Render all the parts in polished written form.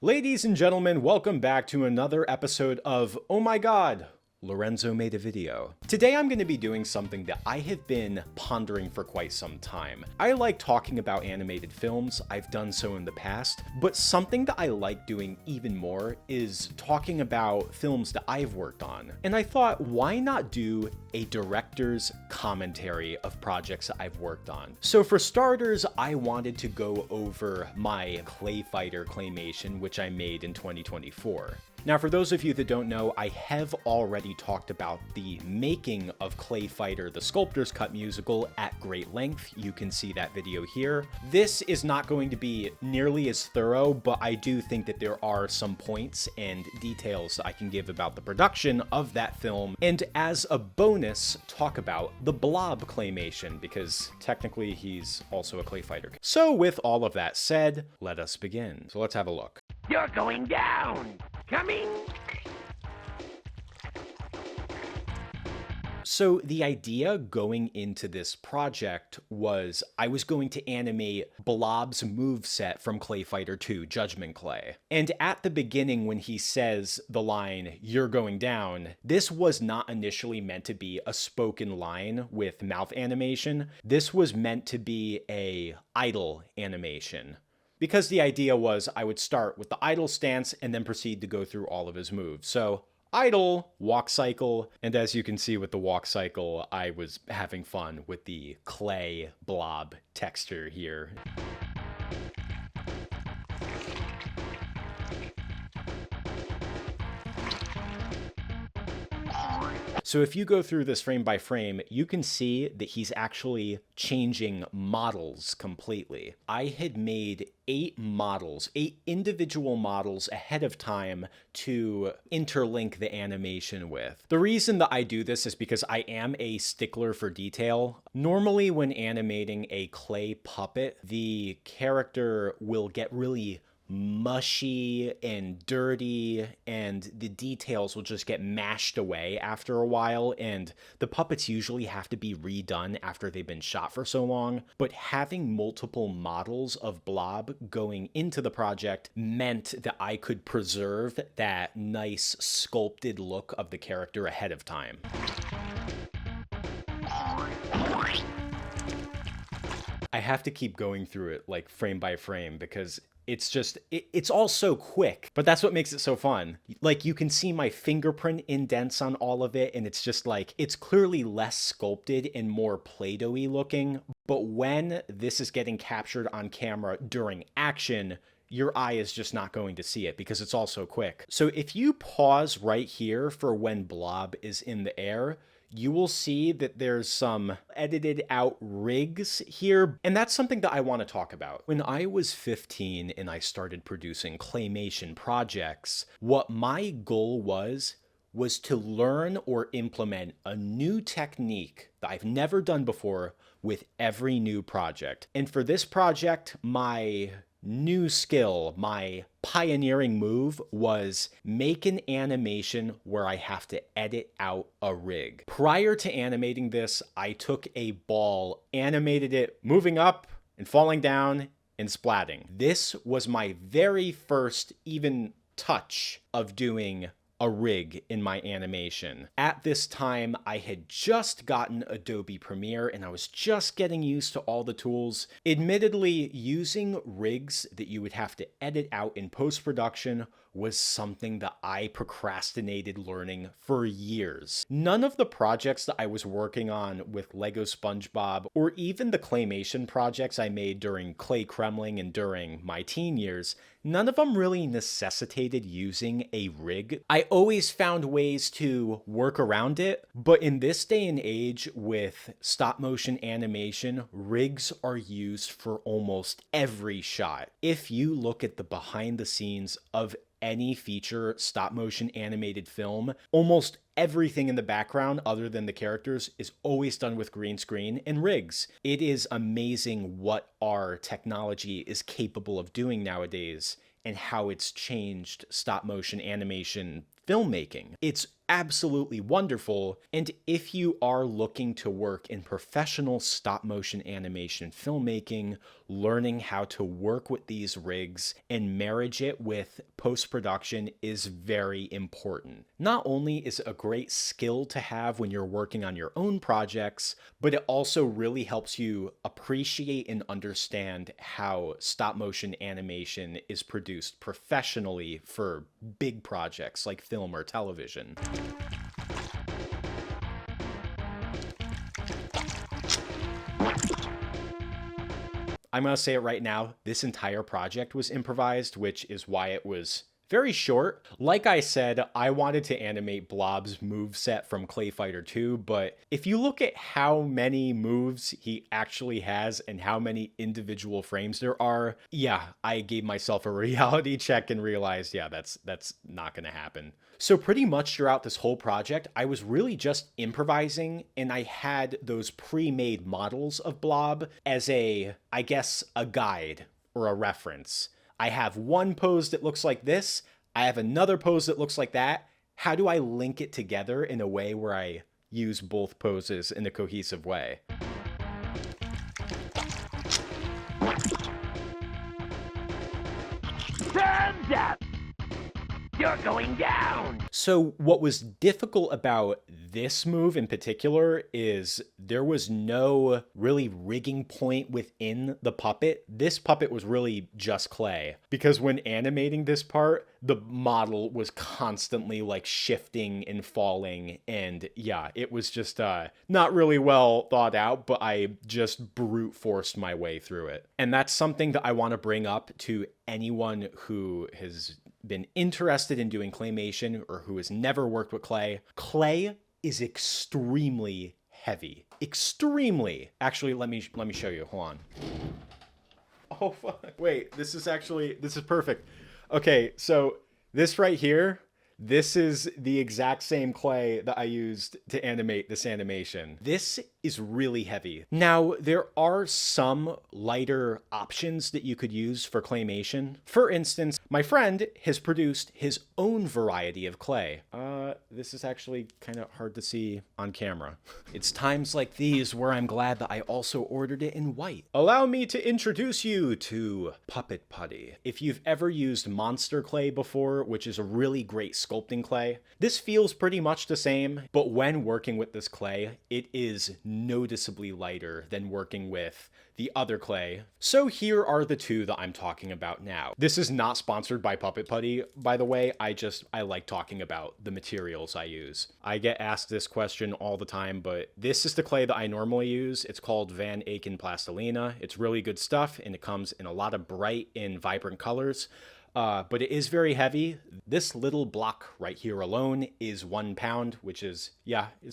Ladies and gentlemen, welcome back to another episode of Oh My God, Lorenzo made a video. Today I'm going to be doing something that I have been pondering for quite some time. I like talking about animated films, I've done so in the past, but something that I like doing even more is talking about films that I've worked on. And I thought, why not do a director's commentary of projects that I've worked on? So for starters, I wanted to go over my ClayFighter claymation, which I made in 2024. Now, for those of you that don't know, I have already talked about the making of ClayFighter, the Sculptor's Cut musical, at great length. You can see that video here. This is not going to be nearly as thorough, but I do think that there are some points and details that I can give about the production of that film, and as a bonus, talk about the blob claymation, because technically he's also a ClayFighter. So with all of that said, let us begin. So let's have a look. You're going down! Coming! So the idea going into this project was I was going to animate Blob's moveset from ClayFighter 2, Judgment Clay. And at the beginning when he says the line, "You're going down," this was not initially meant to be a spoken line with mouth animation. This was meant to be a idle animation. Because the idea was I would start with the idle stance and then proceed to go through all of his moves. So idle, walk cycle, and as you can see with the walk cycle, I was having fun with the clay blob texture here. So if you go through this frame by frame, you can see that he's actually changing models completely. I had made 8 individual models ahead of time to interlink the animation with. The reason that I do this is because I am a stickler for detail. Normally when animating a clay puppet, the character will get really mushy and dirty, and the details will just get mashed away after a while, and the puppets usually have to be redone after they've been shot for so long. But having multiple models of Blob going into the project meant that I could preserve that nice sculpted look of the character ahead of time. I have to keep going through it like frame by frame because it's all so quick, but that's what makes it so fun. Like, you can see my fingerprint indents on all of it, and it's just like, it's clearly less sculpted and more Play-Doh-y looking, but when this is getting captured on camera during action, your eye is just not going to see it because it's all so quick. So if you pause right here for when Blob is in the air, you will see that there's some edited out rigs here, and that's something that I want to talk about. When I was 15 and I started producing claymation projects, what my goal was to learn or implement a new technique that I've never done before with every new project. And for this project, my new skill, my pioneering move, was make an animation where I have to edit out a rig. Prior to animating this, I took a ball, animated it moving up and falling down and splatting. This was my very first even touch of doing a rig in my animation. At this time, I had just gotten Adobe Premiere and I was just getting used to all the tools. Admittedly, using rigs that you would have to edit out in post-production was something that I procrastinated learning for years. None of the projects that I was working on with Lego SpongeBob, or even the claymation projects I made during Clay Kremling and during my teen years, none of them really necessitated using a rig. I always found ways to work around it, but in this day and age with stop motion animation, rigs are used for almost every shot. If you look at the behind the scenes of any feature stop motion animated film, almost everything in the background other than the characters is always done with green screen and rigs. It is amazing what our technology is capable of doing nowadays and how it's changed stop motion animation filmmaking. It's absolutely wonderful, and if you are looking to work in professional stop motion animation filmmaking, learning how to work with these rigs and marriage it with post-production is very important. Not only is it a great skill to have when you're working on your own projects, but it also really helps you appreciate and understand how stop motion animation is produced professionally for big projects like film or television. I'm going to say it right now, this entire project was improvised, which is why it was very short. Like I said, I wanted to animate Blob's moveset from ClayFighter 2, but if you look at how many moves he actually has and how many individual frames there are, yeah, I gave myself a reality check and realized, yeah, that's not going to happen. So pretty much throughout this whole project, I was really just improvising, and I had those pre-made models of Blob as I guess, a guide or a reference. I have one pose that looks like this. I have another pose that looks like that. How do I link it together in a way where I use both poses in a cohesive way? Time's up! You're going down! So what was difficult about this move in particular is there was no really rigging point within the puppet. This puppet was really just clay, because when animating this part, the model was constantly like shifting and falling, and yeah, it was just not really well thought out, but I just brute forced my way through it. And that's something that I want to bring up to anyone who has been interested in doing claymation or who has never worked with clay. Clay is extremely heavy. Extremely. Actually, let me show you. Hold on. Oh fuck. Wait, this is perfect. Okay, so this right here, this is the exact same clay that I used to animate this animation. This is really heavy. Now, there are some lighter options that you could use for claymation. For instance, my friend has produced his own variety of clay. This is actually kind of hard to see on camera. It's times like these where I'm glad that I also ordered it in white. Allow me to introduce you to Puppet Putty. If you've ever used monster clay before, which is a really great sculpting clay, this feels pretty much the same, but when working with this clay, it is noticeably lighter than working with the other clay. So here are the two that I'm talking about now. This is not sponsored by Puppet Putty, by the way. I like talking about the materials I use. I get asked this question all the time, but this is the clay that I normally use. It's called Van Aken Plastilina. It's really good stuff, and it comes in a lot of bright and vibrant colors. But it is very heavy. This little block right here alone is 1 pound, which is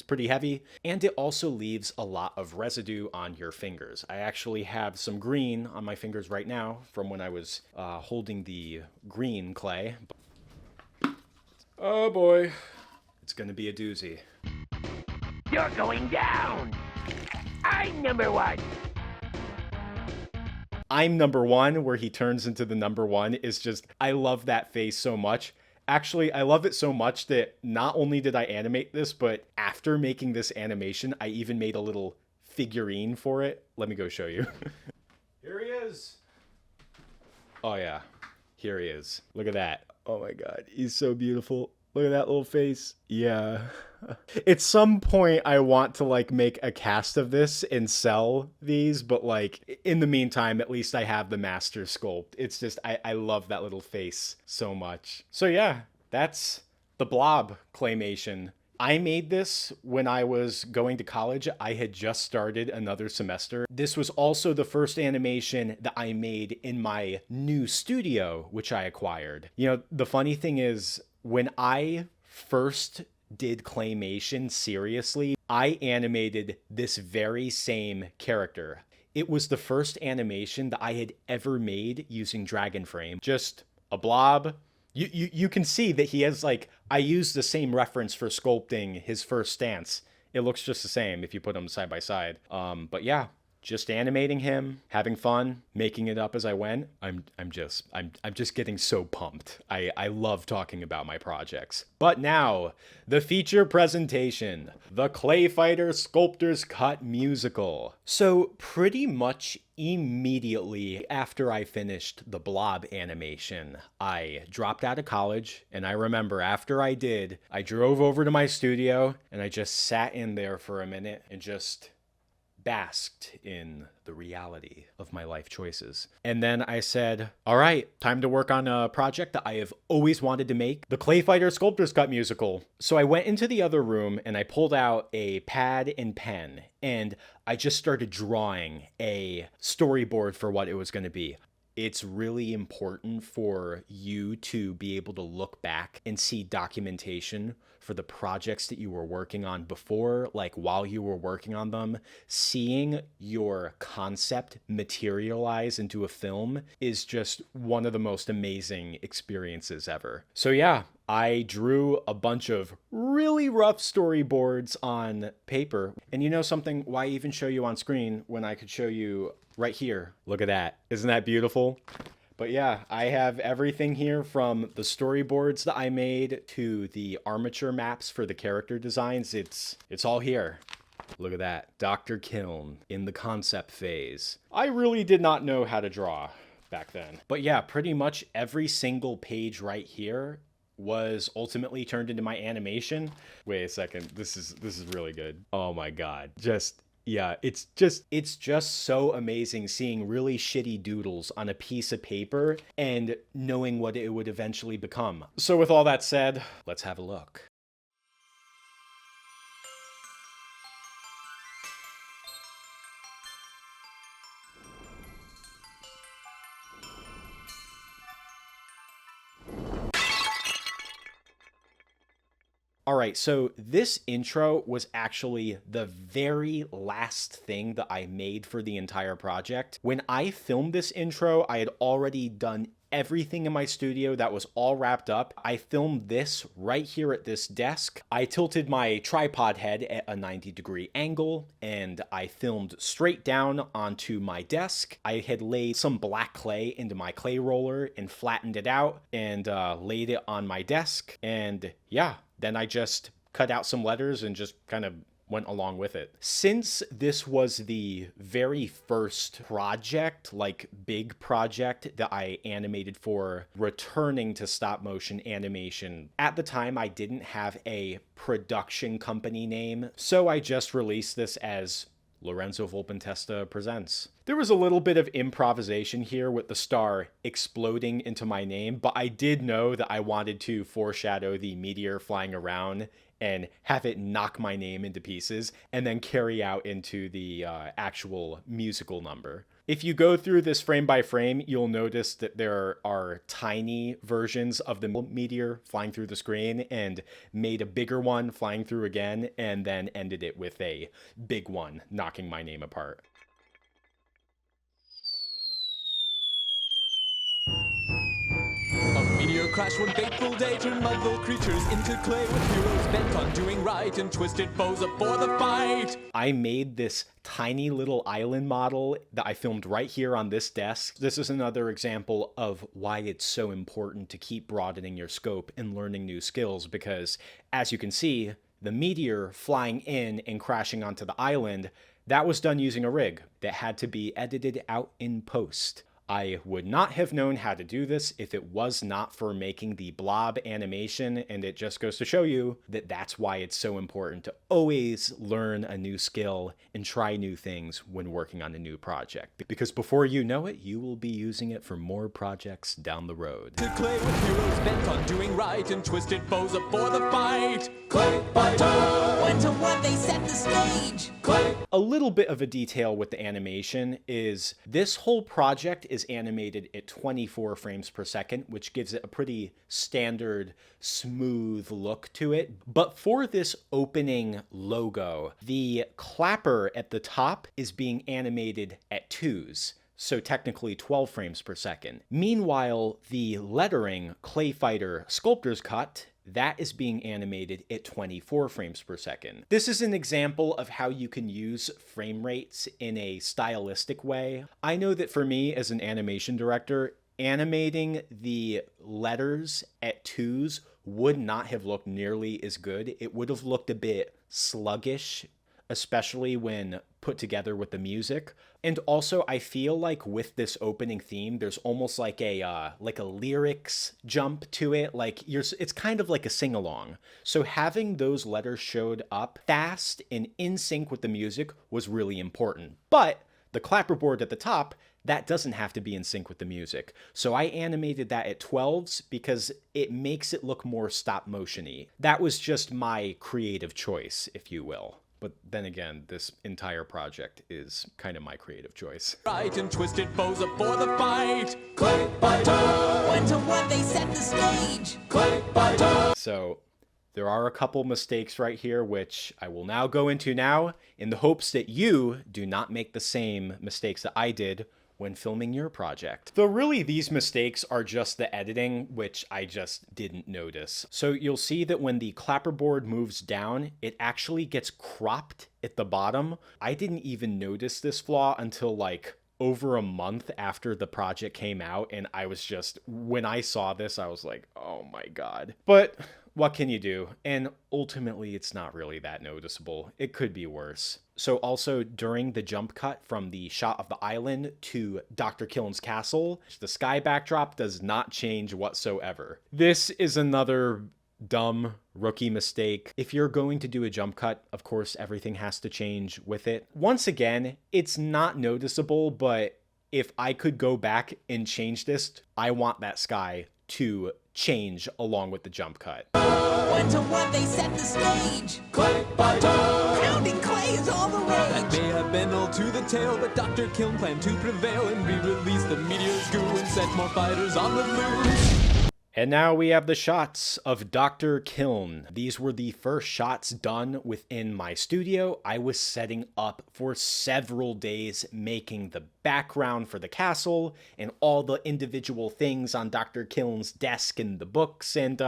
pretty heavy. And it also leaves a lot of residue on your fingers. I actually have some green on my fingers right now from when I was holding the green clay. Oh boy, it's gonna be a doozy. You're going down! I'm number one! I'm number one, where he turns into the number one, is just, I love that face so much. Actually, I love it so much that not only did I animate this, but after making this animation, I even made a little figurine for it. Let me go show you. Here he is. Oh yeah, here he is. Look at that. Oh my God, he's so beautiful. Look at that little face. Yeah. At some point, I want to like make a cast of this and sell these, but like in the meantime, at least I have the master sculpt. It's just, I love that little face so much. So yeah, that's the Blob claymation. I made this when I was going to college. I had just started another semester. This was also the first animation that I made in my new studio, which I acquired. You know, the funny thing is, when I first did claymation seriously, I animated this very same character. It was the first animation that I had ever made using Dragon Frame. Just a blob. You can see that he has like, I used the same reference for sculpting his first stance. It looks just the same if you put them side by side. But yeah, just animating him, having fun, making it up as I went. I'm just getting so pumped. I love talking about my projects. But now, the feature presentation, the ClayFighter Sculptor's Cut musical. So pretty much immediately after I finished the blob animation, I dropped out of college, and I remember after I did, I drove over to my studio and I just sat in there for a minute and just basked in the reality of my life choices. And then I said, all right, time to work on a project that I have always wanted to make, the ClayFighter Sculptor's Cut musical. So I went into the other room and I pulled out a pad and pen and I just started drawing a storyboard for what it was going to be. It's really important for you to be able to look back and see documentation for the projects that you were working on before, like while you were working on them. Seeing your concept materialize into a film is just one of the most amazing experiences ever. So yeah, I drew a bunch of really rough storyboards on paper. And you know something? Why even show you on screen when I could show you right here? Look at that. Isn't that beautiful? But yeah, I have everything here from the storyboards that I made to the armature maps for the character designs. It's all here. Look at that. Dr. Kiln in the concept phase. I really did not know how to draw back then. But yeah, pretty much every single page right here was ultimately turned into my animation. Wait a second. This is really good. Oh my god. Yeah, it's just so amazing seeing really shitty doodles on a piece of paper and knowing what it would eventually become. So with all that said, let's have a look. All right, so this intro was actually the very last thing that I made for the entire project. When I filmed this intro, I had already done everything in my studio that was all wrapped up. I filmed this right here at this desk. I tilted my tripod head at a 90-degree angle and I filmed straight down onto my desk. I had laid some black clay into my clay roller and flattened it out and laid it on my desk. And yeah, then I just cut out some letters and just kind of went along with it. Since this was the very first project, like big project that I animated for returning to stop motion animation, at the time I didn't have a production company name, so I just released this as Lorenzo Volpentesta Presents. There was a little bit of improvisation here with the star exploding into my name, but I did know that I wanted to foreshadow the meteor flying around and have it knock my name into pieces and then carry out into the actual musical number. If you go through this frame by frame, you'll notice that there are tiny versions of the meteor flying through the screen and made a bigger one flying through again and then ended it with a big one knocking my name apart. A meteor crash one fateful day turned muggle creatures into clay with heroes bent on doing right and twisted foes up for the fight. I made this tiny little island model that I filmed right here on this desk. This is another example of why it's so important to keep broadening your scope and learning new skills, because as you can see, the meteor flying in and crashing onto the island, that was done using a rig that had to be edited out in post. I would not have known how to do this if it was not for making the blob animation, and it just goes to show you that that's why it's so important to always learn a new skill and try new things when working on a new project. Because before you know it, you will be using it for more projects down the road. To clay with heroes bent on doing right and twisted foes up for the fight. ClayFighter! When to what they set the stage. A little bit of a detail with the animation is this whole project is animated at 24 frames per second, which gives it a pretty standard, smooth look to it. But for this opening logo, the clapper at the top is being animated at 2s. So technically 12 frames per second. Meanwhile, the lettering ClayFighter Sculptor's Cut, that is being animated at 24 frames per second. This is an example of how you can use frame rates in a stylistic way. I know that for me as an animation director, animating the letters at 2s would not have looked nearly as good. It would have looked a bit sluggish, especially when put together with the music. And also, I feel like with this opening theme, there's almost like a lyrics jump to it. It's kind of like a sing-along. So having those letters showed up fast and in sync with the music was really important. But the clapperboard at the top, that doesn't have to be in sync with the music. So I animated that at 12s because it makes it look more stop motion-y. That was just my creative choice, if you will. But then again, this entire project is kind of my creative choice. Right and twisted foes up for the fight. ClayFighter! 1-to-1 they set the stage. ClayFighter! So there are a couple mistakes right here, which I will now go into now in the hopes that you do not make the same mistakes that I did when filming your project. Though really these mistakes are just the editing, which I just didn't notice. So you'll see that when the clapperboard moves down, it actually gets cropped at the bottom. I didn't even notice this flaw until like over a month after the project came out, and I was just, when I saw this, I was like, oh my god. But what can you do? And ultimately, it's not really that noticeable. It could be worse. So also during the jump cut from the shot of the island to Dr. Killen's castle, the sky backdrop does not change whatsoever. This is another dumb rookie mistake. If you're going to do a jump cut, of course, everything has to change with it. Once again, it's not noticeable, but if I could go back and change this, I want that sky to change along with the jump cut. 1-to-1 they set the stage. ClayFighter! Pounding clay is all the That rage. may have been all to the tale, but Dr. Kiln planned to prevail and re-release the meteor's goo and set more fighters on the loose. And now we have the shots of Dr. Kiln. These were the first shots done within my studio. I was setting up for several days, making the background for the castle and all the individual things on Dr. Kiln's desk and the books. And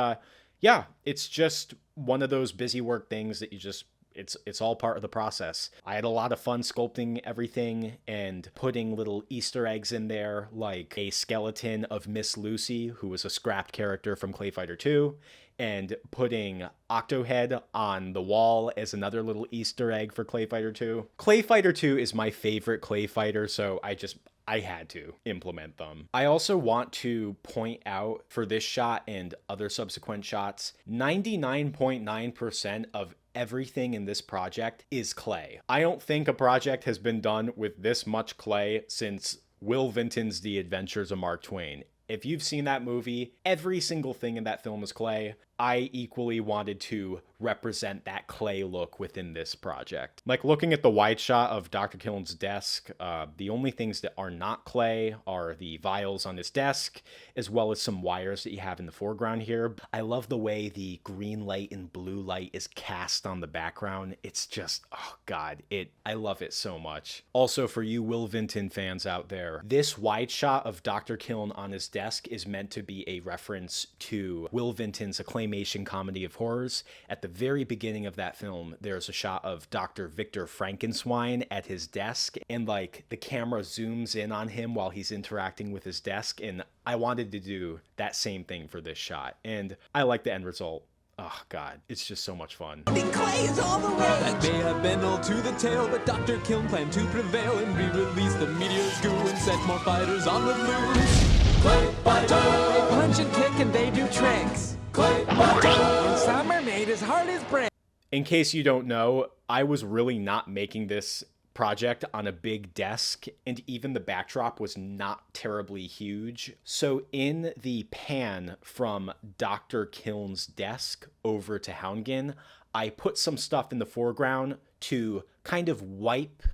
yeah, it's just one of those busy work things that you just, it's all part of the process. I had a lot of fun sculpting everything and putting little Easter eggs in there, like a skeleton of Miss Lucy, who was a scrapped character from ClayFighter 2, and putting Octohead on the wall as another little Easter egg for ClayFighter 2. ClayFighter 2 is my favorite ClayFighter, so I had to implement them. I also want to point out for this shot and other subsequent shots, 99.9% of everything in this project is clay. I don't think a project has been done with this much clay since Will Vinton's The Adventures of Mark Twain. If you've seen that movie, every single thing in that film is clay. I equally wanted to represent that clay look within this project. Like looking at the wide shot of Dr. Killen's desk, the only things that are not clay are the vials on his desk, as well as some wires that you have in the foreground here. I love the way the green light and blue light is cast on the background. It's just, oh god, I love it so much. Also, for you Will Vinton fans out there, this wide shot of Dr. Killen on his desk is meant to be a reference to Will Vinton's Claymation comedy of horrors. At the very beginning of that film, there's a shot of Dr. Victor Frankenstein at his desk, and like the camera zooms in on him while he's interacting with his desk, and I wanted to do that same thing for this shot, and I like the end result. Oh god, it's just so much fun. Pounding clay is all the That rage. may have been all to the tale, but Dr. Kiln planned to prevail and re-release the meteor's goo and set more fighters on the loose. ClayFighter! They punch and kick and they do tricks. ClayFighter! And some are made as hard as bricks. In case you don't know, I was really not making this project on a big desk, and even the backdrop was not terribly huge. So in the pan from Dr. Killen's desk over to Houndgin, I put some stuff in the foreground to kind of wipe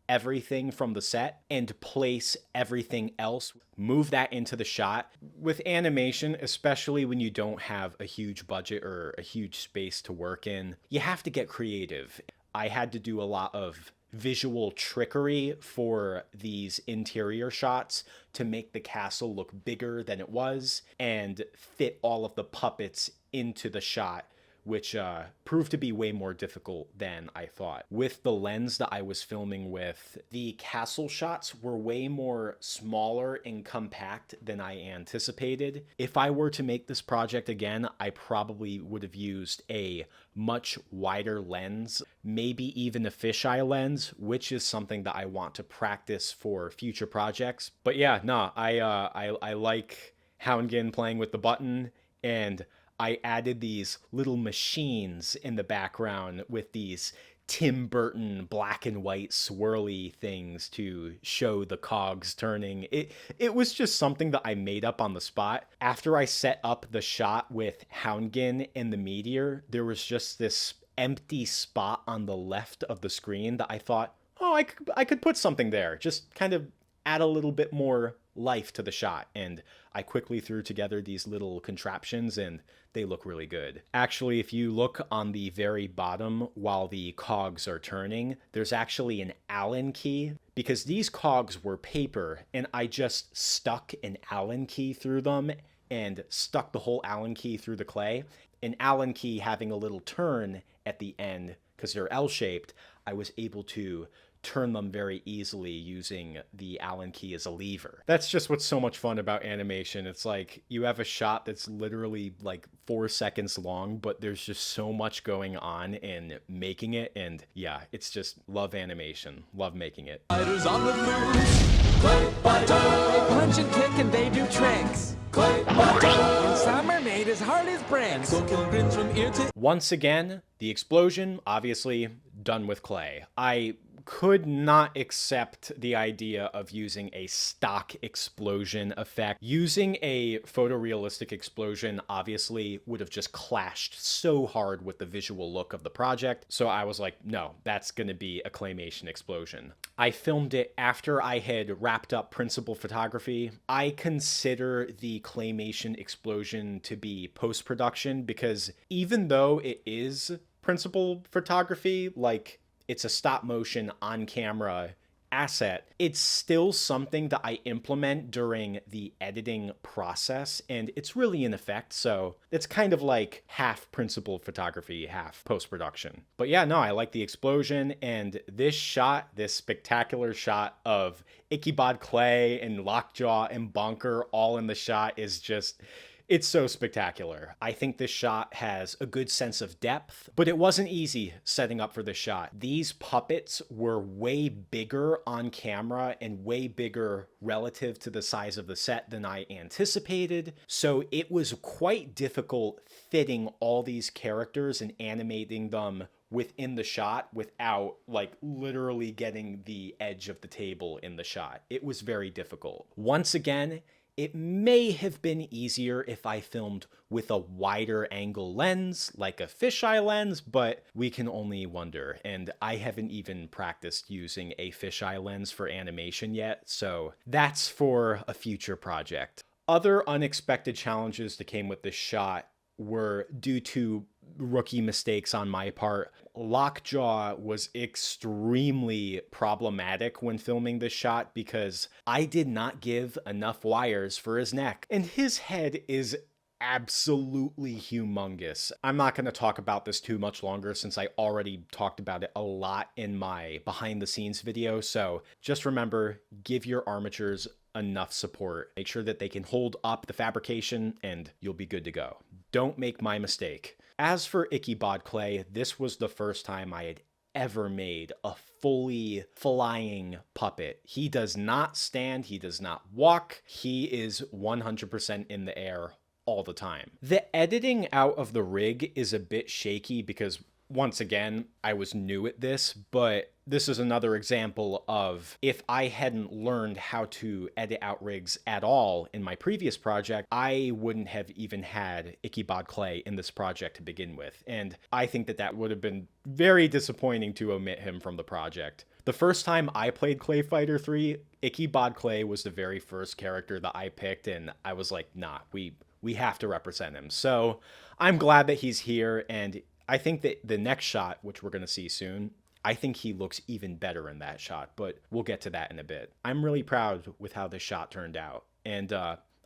everything from the set and place everything else, move that into the shot. With animation, especially when you don't have a huge budget or a huge space to work in, you have to get creative. I had to do a lot of visual trickery for these interior shots to make the castle look bigger than it was and fit all of the puppets into the shot, which proved to be way more difficult than I thought. With the lens that I was filming with, the castle shots were way more smaller and compact than I anticipated. If I were to make this project again, I probably would have used a much wider lens, maybe even a fisheye lens, which is something that I want to practice for future projects. But yeah, no, I like Houndgin playing with the button, and I added these little machines in the background with these Tim Burton black and white swirly things to show the cogs turning. It was just something that I made up on the spot. After I set up the shot with Houndgin and the meteor, there was just this empty spot on the left of the screen that I thought, oh, I could put something there. Just kind of add a little bit more life to the shot. And I quickly threw together these little contraptions, and they look really good. Actually, if you look on the very bottom while the cogs are turning, there's actually an Allen key, because these cogs were paper and I just stuck an Allen key through them and stuck the whole Allen key through the clay. An Allen key having a little turn at the end, because they're L-shaped, I was able to turn them very easily using the Allen key as a lever. That's just what's so much fun about animation. It's like you have a shot that's literally like 4 seconds long, but there's just so much going on in making it. And yeah, it's just love animation, love making it. Fighters on the loose. ClayFighter. They punch and kick and they do tricks. ClayFighter. And some are made as hard as bricks. So kill grins from ear to... Once again, the explosion, obviously done with clay. I could not accept the idea of using a stock explosion effect. Using a photorealistic explosion obviously would have just clashed so hard with the visual look of the project. So I was like, no, that's gonna be a claymation explosion. I filmed it after I had wrapped up principal photography. I consider the claymation explosion to be post-production, because even though it is principal photography, like it's a stop motion on camera asset, it's still something that I implement during the editing process, and it's really in effect. So it's kind of like half principal photography, half post-production. But yeah, no, I like the explosion, and this shot, this spectacular shot of Ichabod Clay and Lockjaw and Bonker all in the shot is just... it's so spectacular. I think this shot has a good sense of depth, but it wasn't easy setting up for this shot. These puppets were way bigger on camera and way bigger relative to the size of the set than I anticipated. So it was quite difficult fitting all these characters and animating them within the shot without like literally getting the edge of the table in the shot. It was very difficult. Once again, it may have been easier if I filmed with a wider angle lens, like a fisheye lens, but we can only wonder. And I haven't even practiced using a fisheye lens for animation yet, so that's for a future project. Other unexpected challenges that came with this shot were due to rookie mistakes on my part. Lockjaw was extremely problematic when filming this shot because I did not give enough wires for his neck, and his head is absolutely humongous. I'm not going to talk about this too much longer since I already talked about it a lot in my behind the scenes video, so just remember, give your armatures enough support. Make sure that they can hold up the fabrication and you'll be good to go. Don't make my mistake. As for Ichabod Clay, this was the first time I had ever made a fully flying puppet. He does not stand, he does not walk, he is 100% in the air all the time. The editing out of the rig is a bit shaky because, once again, I was new at this, but this is another example of if I hadn't learned how to edit out rigs at all in my previous project, I wouldn't have even had Ichabod Clay in this project to begin with. And I think that that would have been very disappointing to omit him from the project. The first time I played ClayFighter 3, Ichabod Clay was the very first character that I picked, and I was like, nah, we have to represent him. So I'm glad that he's here, and I think that the next shot, which we're going to see soon, I think he looks even better in that shot, but we'll get to that in a bit. I'm really proud with how this shot turned out, and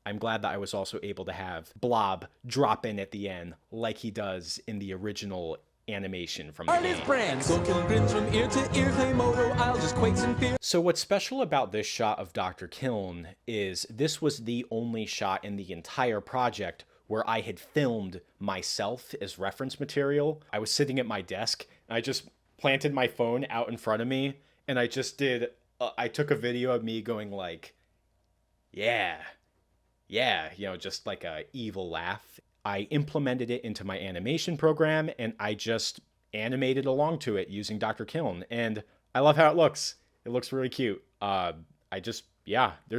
I'm glad that I was also able to have Blob drop in at the end like he does in the original animation from the Heart is game. brands. Soul killing grins from ear to ear. Claymoto, I'll just quakes in fear. So what's special about this shot of Dr. Kiln is this was the only shot in the entire project where I had filmed myself as reference material. I was sitting at my desk and I just planted my phone out in front of me and I just did, I took a video of me going like, yeah, just like a evil laugh. I implemented it into my animation program and I just animated along to it using Dr. Kiln. And I love how it looks. It looks really cute. There's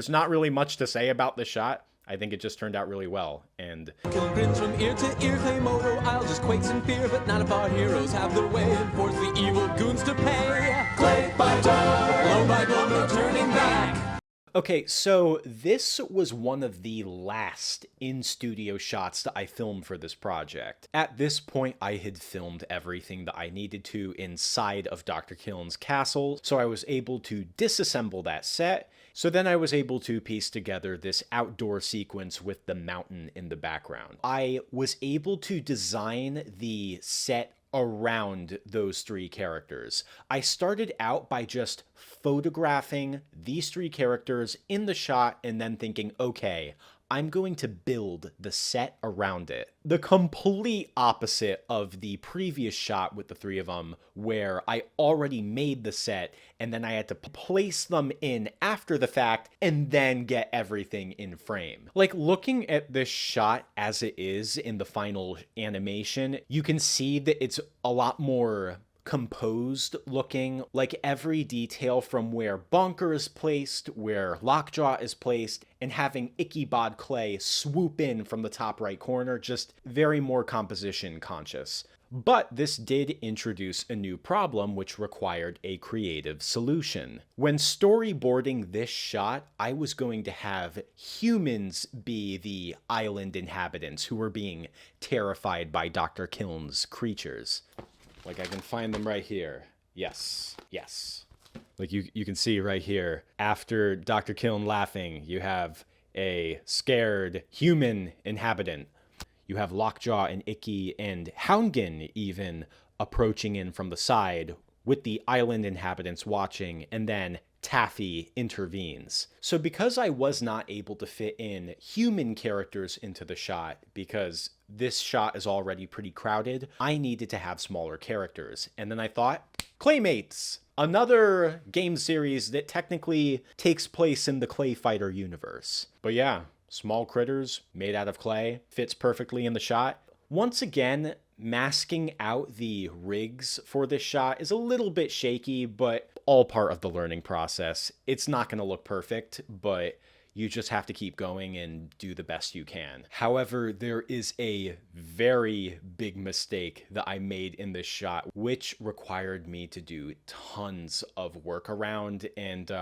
not really much to say about this shot. I think it just turned out really well. And Killing grins from ear to ear. Claymoto, I'll just quakes in fear. But none of our heroes have their way and force the evil goons to pay. ClayFighter, blow by blow, no turning back. okay, so this was one of the last in-studio shots that I filmed for this project. At this point, I had filmed everything that I needed to inside of Dr. Kiln's castle, so I was able to disassemble that set. So then I was able to piece together this outdoor sequence with the mountain in the background. I was able to design the set around those three characters. I started out by just photographing these three characters in the shot and then thinking, okay, I'm going to build the set around it. The complete opposite of the previous shot with the three of them, where I already made the set and then I had to place them in after the fact and then get everything in frame. Like, looking at this shot as it is in the final animation, you can see that it's a lot more composed looking. Like, every detail from where Bonker is placed, where Lockjaw is placed, and having Ichabod Clay swoop in from the top right corner, just very more composition conscious. But this did introduce a new problem which required a creative solution. When storyboarding this shot, I was going to have humans be the island inhabitants who were being terrified by Dr. Kiln's creatures. Like, I can find them right here. Yes. Like, you can see right here, after Dr. Kiln laughing, you have a scared human inhabitant. You have Lockjaw and Icky and Houndgan even approaching in from the side with the island inhabitants watching, and then Taffy intervenes. So because I was not able to fit in human characters into the shot, because this shot is already pretty crowded, I needed to have smaller characters. And then I thought, Claymates! Another game series that technically takes place in the ClayFighter universe. But yeah, small critters made out of clay, fits perfectly in the shot. Once again, masking out the rigs for this shot is a little bit shaky, but all part of the learning process. It's not going to look perfect, but you just have to keep going and do the best you can. However, there is a very big mistake that I made in this shot, which required me to do tons of work around, and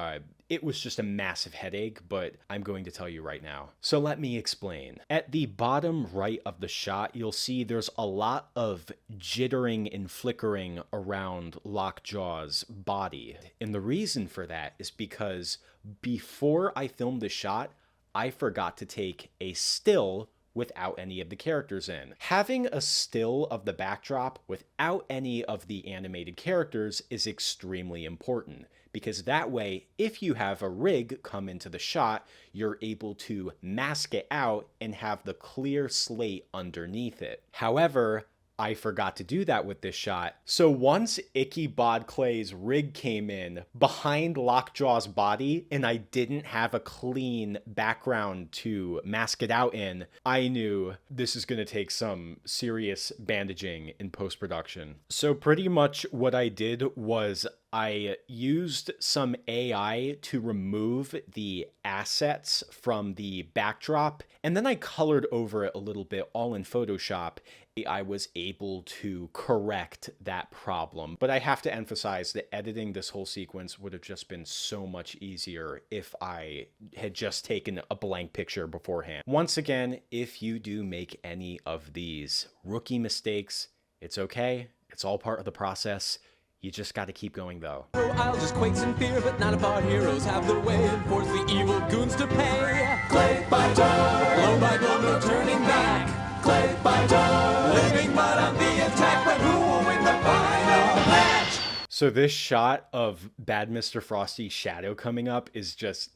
it was just a massive headache, but I'm going to tell you right now. So let me explain. At the bottom right of the shot, you'll see there's a lot of jittering and flickering around Lockjaw's body. And the reason for that is because before I filmed the shot, I forgot to take a still without any of the characters in. Having a still of the backdrop without any of the animated characters is extremely important, because that way, if you have a rig come into the shot, you're able to mask it out and have the clear slate underneath it. However, I forgot to do that with this shot. So once Ichabod Clay's rig came in behind Lockjaw's body and I didn't have a clean background to mask it out in, I knew this is going to take some serious bandaging in post-production. So pretty much what I did was I used some AI to remove the assets from the backdrop, and then I colored over it a little bit, all in Photoshop. I was able to correct that problem. But I have to emphasize that editing this whole sequence would have just been so much easier if I had just taken a blank picture beforehand. Once again, if you do make any of these rookie mistakes, it's okay. It's all part of the process. You just gotta keep going though. I'll just quakes in fear, but not if our heroes have their way and force the evil goons to pay. ClayFighter, blow by blow, no turning back. ClayFighter, living mud on the attack, but who will win the final match? So this shot of Bad Mr. Frosty's shadow coming up is just,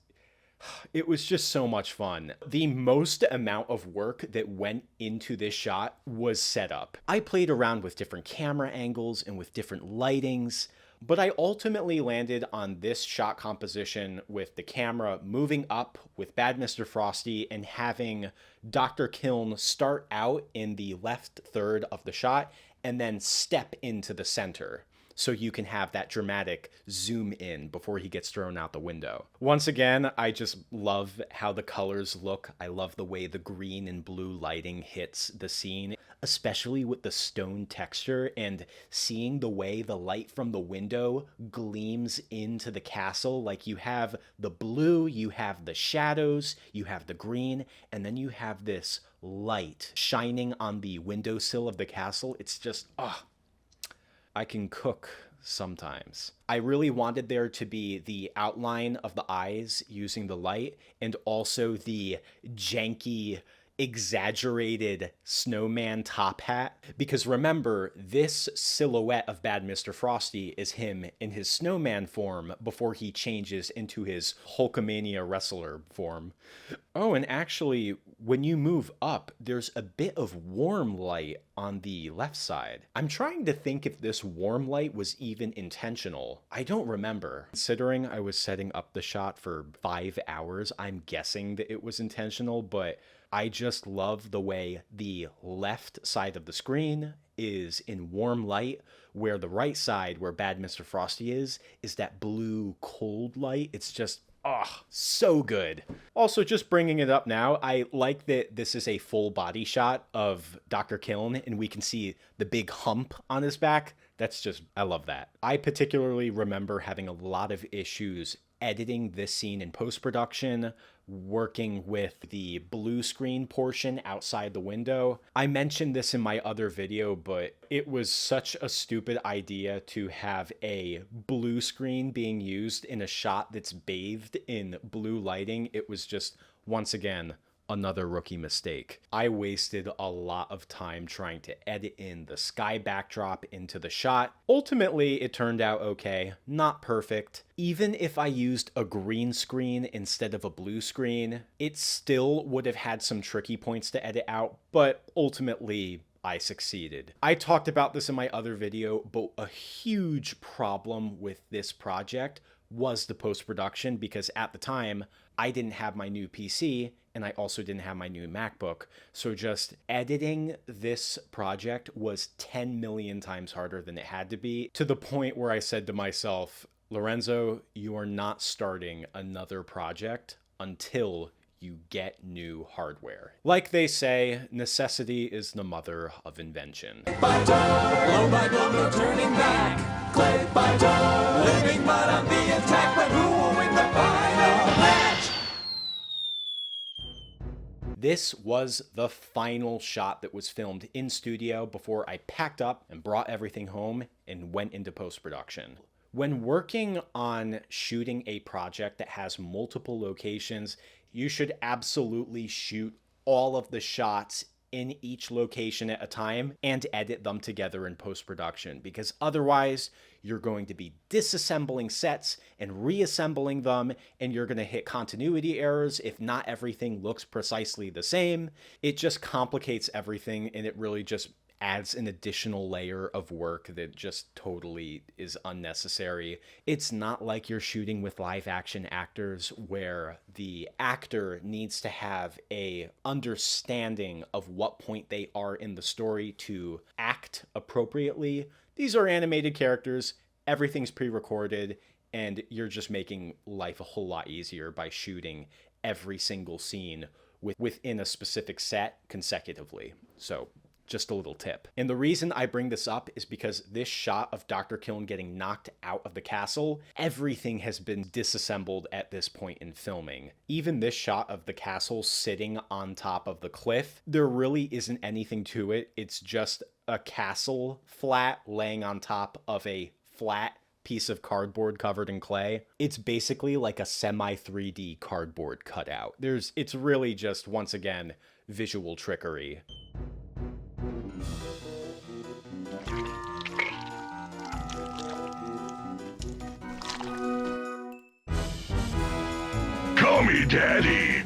it was just so much fun. The most amount of work that went into this shot was set up. I played around with different camera angles and with different lightings, but I ultimately landed on this shot composition with the camera moving up with Bad Mr. Frosty and having Dr. Kiln start out in the left third of the shot and then step into the center, so you can have that dramatic zoom in before he gets thrown out the window. Once again, I just love how the colors look. I love the way the green and blue lighting hits the scene, especially with the stone texture and seeing the way the light from the window gleams into the castle. Like you have the blue, you have the shadows, you have the green, and then you have this light shining on the windowsill of the castle. It's just, I can cook sometimes. I really wanted there to be the outline of the eyes using the light and also the janky, exaggerated snowman top hat. Because remember, this silhouette of Bad Mr. Frosty is him in his snowman form before he changes into his Hulkamania wrestler form. Oh, and actually, when you move up, there's a bit of warm light on the left side. I'm trying to think if this warm light was even intentional. I don't remember. Considering I was setting up the shot for 5 hours, I'm guessing that it was intentional, but I just love the way the left side of the screen is in warm light, where the right side, where Bad Mr. Frosty is that blue cold light. It's just, so good. Also, just bringing it up now, I like that this is a full body shot of Dr. Kiln and we can see the big hump on his back. That's just, I love that. I particularly remember having a lot of issues editing this scene in post-production, working with the blue screen portion outside the window. I mentioned this in my other video, but it was such a stupid idea to have a blue screen being used in a shot that's bathed in blue lighting. It was just, once again, another rookie mistake. I wasted a lot of time trying to edit in the sky backdrop into the shot. Ultimately, it turned out okay, not perfect. Even if I used a green screen instead of a blue screen, it still would have had some tricky points to edit out, but ultimately, I succeeded. I talked about this in my other video, but a huge problem with this project was the post-production, because at the time, I didn't have my new PC, and I also didn't have my new MacBook. So just editing this project was 10 million times harder than it had to be, to the point where I said to myself, Lorenzo, you are not starting another project until you get new hardware. Like they say, necessity is the mother of invention. ClayFighter, blow by blow, no turning back. ClayFighter, living mud on the attack, but who will win the final match? This was the final shot that was filmed in studio before I packed up and brought everything home and went into post-production. When working on shooting a project that has multiple locations, you should absolutely shoot all of the shots in each location at a time and edit them together in post-production, because otherwise you're going to be disassembling sets and reassembling them, and you're going to hit continuity errors if not everything looks precisely the same. It just complicates everything, and it really just adds an additional layer of work that just totally is unnecessary. It's not like you're shooting with live action actors where the actor needs to have a understanding of what point they are in the story to act appropriately. These are animated characters, everything's pre-recorded, and you're just making life a whole lot easier by shooting every single scene within a specific set consecutively. So just a little tip. And the reason I bring this up is because this shot of Dr. Kiln getting knocked out of the castle, everything has been disassembled at this point in filming. Even this shot of the castle sitting on top of the cliff, there really isn't anything to it. It's just a castle flat laying on top of a flat piece of cardboard covered in clay. It's basically like a semi 3D cardboard cutout. It's really just, once again, visual trickery. Call me Daddy.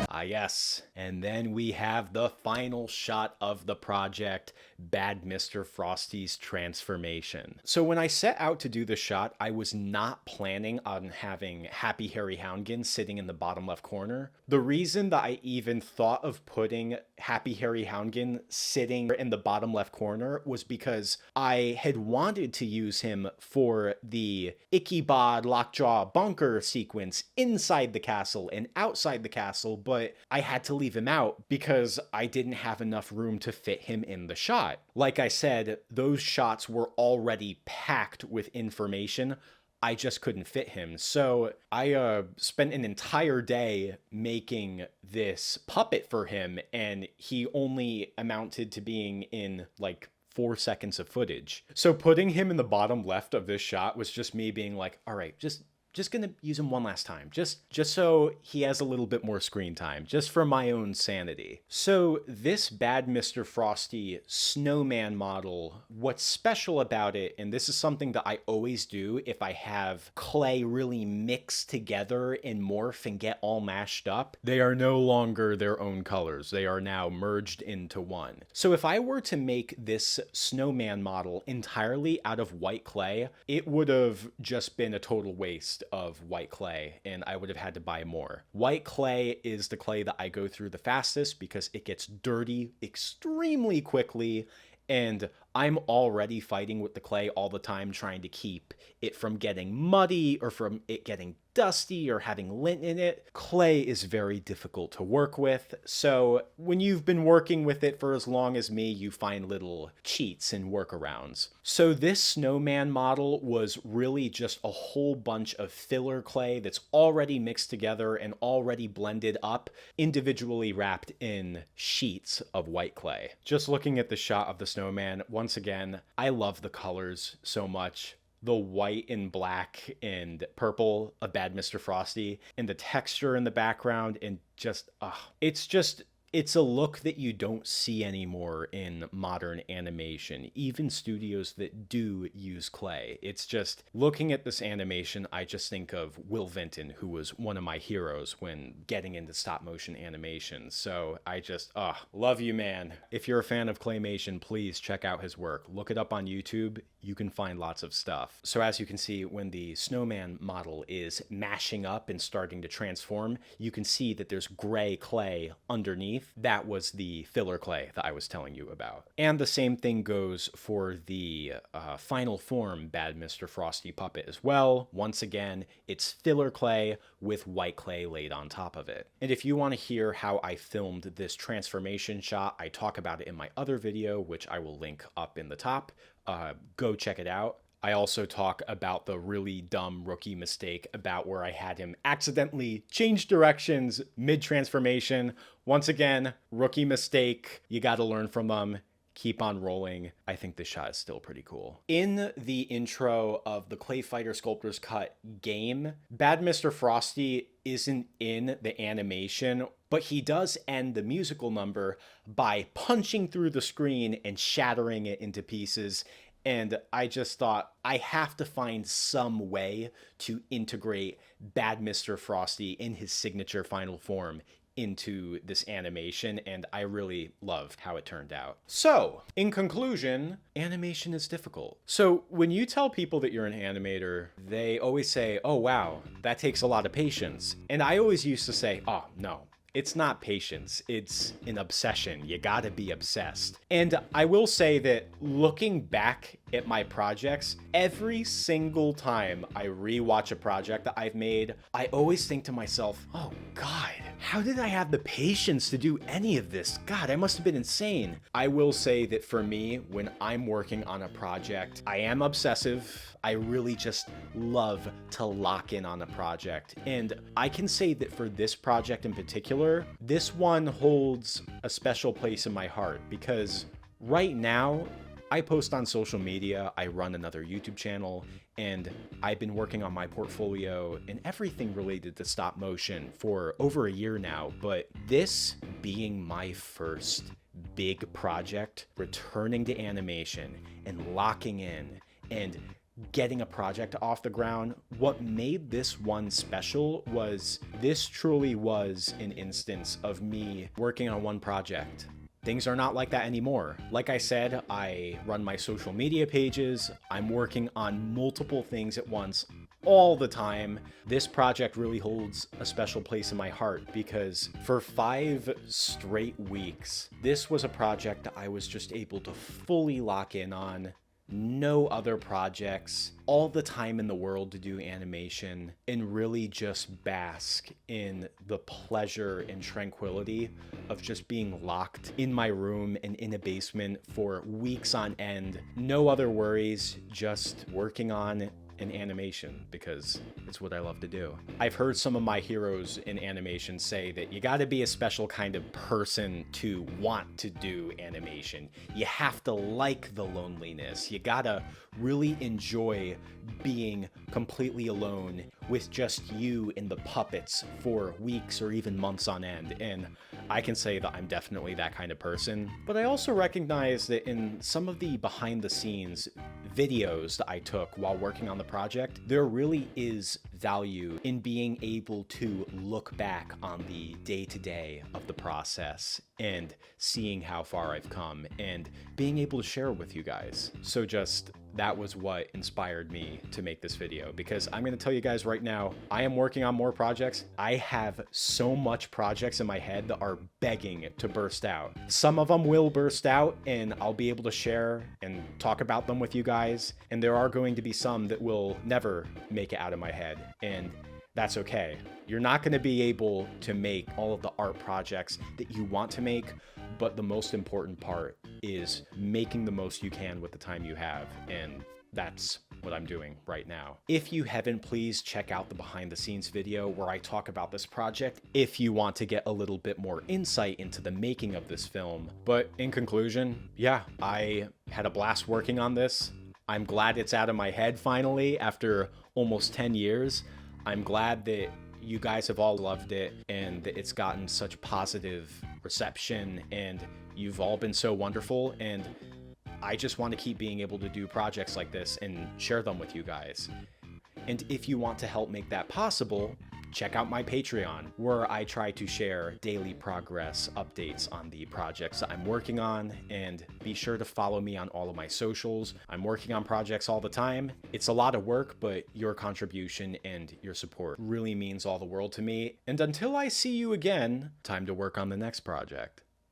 Ah, yes. And then we have the final shot of the project, Bad Mr. Frosty's transformation. So when I set out to do the shot, I was not planning on having Happy Harry Houngan sitting in the bottom left corner. The reason that I even thought of putting Happy Harry Houngan sitting in the bottom left corner was because I had wanted to use him for the Ichabod Lockjaw bunker sequence inside the castle and outside the castle, but I had to leave him out because I didn't have enough room to fit him in the shot. Like I said, those shots were already packed with information. I just couldn't fit him. So I spent an entire day making this puppet for him, and he only amounted to being in like 4 seconds of footage. So putting him in the bottom left of this shot was just me being like, all right, just gonna use him one last time, just so he has a little bit more screen time, just for my own sanity. So this Bad Mr. Frosty snowman model, what's special about it, and this is something that I always do if I have clay really mixed together and morph and get all mashed up, they are no longer their own colors. They are now merged into one. So if I were to make this snowman model entirely out of white clay, it would have just been a total waste of white clay, and I would have had to buy more. White clay is the clay that I go through the fastest because it gets dirty extremely quickly, and I'm already fighting with the clay all the time, trying to keep it from getting muddy or from it getting dusty or having lint in it. Clay is very difficult to work with, so when you've been working with it for as long as me, you find little cheats and workarounds. So this snowman model was really just a whole bunch of filler clay that's already mixed together and already blended up, individually wrapped in sheets of white clay. Just looking at the shot of the snowman, once again, I love the colors so much. The white and black and purple of Bad Mr. Frosty, and the texture in the background, and just, it's a look that you don't see anymore in modern animation, even studios that do use clay. It's just, looking at this animation, I just think of Will Vinton, who was one of my heroes when getting into stop motion animation. So I just, love you, man. If you're a fan of Claymation, please check out his work. Look it up on YouTube. You can find lots of stuff. So as you can see, when the snowman model is mashing up and starting to transform, you can see that there's gray clay underneath. That was the filler clay that I was telling you about. And the same thing goes for the final form Bad Mr. Frosty puppet as well. Once again, it's filler clay with white clay laid on top of it. And if you want to hear how I filmed this transformation shot, I talk about it in my other video, which I will link up in the top. Go check it out. I also talk about the really dumb rookie mistake about where I had him accidentally change directions mid-transformation. Once again, rookie mistake. You got to learn from them. Keep on rolling. I think this shot is still pretty cool. In the intro of the ClayFighter Sculptor's Cut game, Bad Mr. Frosty isn't in the animation, but he does end the musical number by punching through the screen and shattering it into pieces. And I just thought, I have to find some way to integrate Bad Mr. Frosty in his signature final form into this animation, and I really loved how it turned out. So, in conclusion, animation is difficult. So, when you tell people that you're an animator, they always say, oh wow, that takes a lot of patience. And I always used to say, oh no, it's not patience, it's an obsession. You gotta be obsessed. And I will say that looking back at my projects, every single time I rewatch a project that I've made, I always think to myself, oh God, how did I have the patience to do any of this? God, I must have been insane. I will say that for me, when I'm working on a project, I am obsessive. I really just love to lock in on a project. And I can say that for this project in particular, this one holds a special place in my heart because right now, I post on social media, I run another YouTube channel, and I've been working on my portfolio and everything related to stop motion for over a year now, but this being my first big project, returning to animation and locking in and getting a project off the ground, what made this one special was this truly was an instance of me working on one project. Things are not like that anymore. Like I said, I run my social media pages. I'm working on multiple things at once all the time. This project really holds a special place in my heart because for 5 straight weeks, this was a project I was just able to fully lock in on. No other projects, all the time in the world to do animation, and really just bask in the pleasure and tranquility of just being locked in my room and in a basement for weeks on end. No other worries, just working on an animation because it's what I love to do. I've heard some of my heroes in animation say that you gotta be a special kind of person to want to do animation. You have to like the loneliness. You gotta really enjoy being completely alone with just you and the puppets for weeks or even months on end. And I can say that I'm definitely that kind of person. But I also recognize that in some of the behind the scenes videos that I took while working on the project, there really is value in being able to look back on the day-to-day of the process and seeing how far I've come and being able to share with you guys. So just that was what inspired me to make this video, because I'm going to tell you guys right now, I am working on more projects. I have so much projects in my head that are begging to burst out. Some of them will burst out and I'll be able to share and talk about them with you guys. And there are going to be some that will never make it out of my head. And that's okay. You're not going to be able to make all of the art projects that you want to make, but the most important part is making the most you can with the time you have, and that's what I'm doing right now. If you haven't, please check out the behind the scenes video where I talk about this project if you want to get a little bit more insight into the making of this film. But in conclusion, yeah, I had a blast working on this. I'm glad it's out of my head finally after almost 10 years. I'm glad that you guys have all loved it and that it's gotten such positive reception and you've all been so wonderful, and I just want to keep being able to do projects like this and share them with you guys. And if you want to help make that possible, check out my Patreon, where I try to share daily progress updates on the projects that I'm working on, and be sure to follow me on all of my socials. I'm working on projects all the time. It's a lot of work, but your contribution and your support really means all the world to me. And until I see you again, time to work on the next project.